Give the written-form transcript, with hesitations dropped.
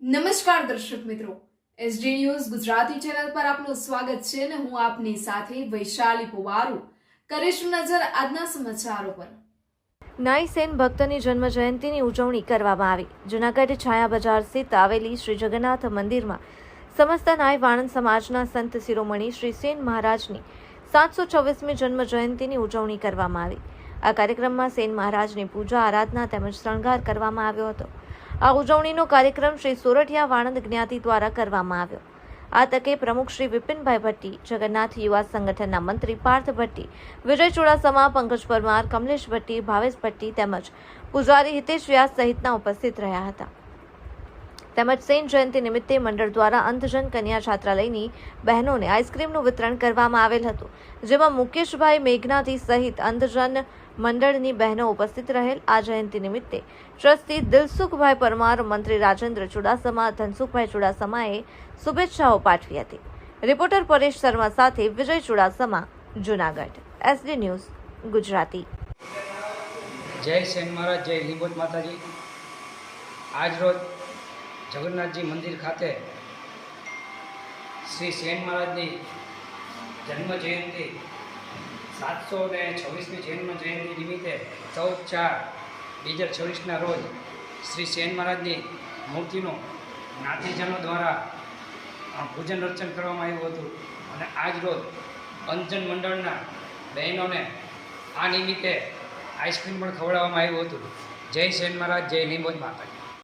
નમસ્કાર દર્શક મિત્રો, એસડી ન્યૂઝ ગુજરાતી ચેનલ પર આપનું સ્વાગત છે અને હું આપની સાથે વૈશાલી પુવારુ કરીશું નજર આજના સમાચારો પર। નાઈ સેન ભક્તની જન્મ જયંતિની ઉજવણી કરવામાં આવી। જૂનાગઢ છાયા બજાર સ્થિત આવેલી શ્રી જગન્નાથ મંદિરમાં સમસ્ત નાઈ વાણંદ સમાજના સંત શિરોમણી શ્રી સેન મહારાજની 726મી જન્મ જયંતિની ઉજવણી કરવામાં આવી। આ કાર્યક્રમમાં સેન મહારાજની પૂજા આરાધના તેમજ શણગાર કરવામાં આવ્યો હતો। આ ઉજવણીનો કાર્યક્રમ શ્રી સોરઠિયા વાણંદ જ્ઞાતિ દ્વારા કરવામાં આવ્યો। આ તકે પ્રમુખ શ્રી વિપિનભાઈ ભટ્ટી, જગન્નાથ યુવા સંગઠનના મંત્રી પાર્થ ભટ્ટી, વિજય ચુડાસમા, પંકજ પરમાર, કમલેશ ભટ્ટી, ભાવેશ ભટ્ટી તેમજ પૂજારી હિતેશ વ્યાસ સહિતના ઉપસ્થિત રહ્યા હતા। તેમજ સેન જયંતિ નિમિત્તે મંડળ દ્વારા અંધજન કન્યા છાત્રાલયની બહેનોને આઈસ્ક્રીમનું વિતરણ કરવામાં આવેલ હતું, જેમાં મુકેશભાઈ મેઘનાથી સહિત અંધજન મંડળની બહેનો ઉપસ્થિત રહેલ। આ જયંતિ નિમિત્તે ટ્રસ્ટી દિલસુખભાઈ પરમાર, મંત્રી રાજેન્દ્ર ચુડાસમા, ધનસુખભાઈ ચુડાસમાએ શુભેચ્છાઓ પાઠવી હતી। રિપોર્ટર પરેશ શર્મા સાથે વિજય ચુડાસમા, જૂનાગઢ, એસડી ન્યૂઝ ગુજરાતી। જય સેન મહારાજ, જય લીંબોદ માતાજી। આજ રોજ જગન્નાથજી મંદિર ખાતે શ્રી સેન મહારાજની જન્મ જયંતિ 726મી જન્મ જયંતિ નિમિત્તે 14/4/2026ના રોજ શ્રી સેન મહારાજની મૂર્તિનું જ્ઞાતિજનો દ્વારા પૂજન અર્ચન કરવામાં આવ્યું હતું અને આજ રોજ અંધજન મંડળના બહેનોને આ નિમિત્તે આઈસ્ક્રીમ પણ ખવડાવવામાં આવ્યું હતું। જય સેન મહારાજ, જય લીંબોદ માતાજી।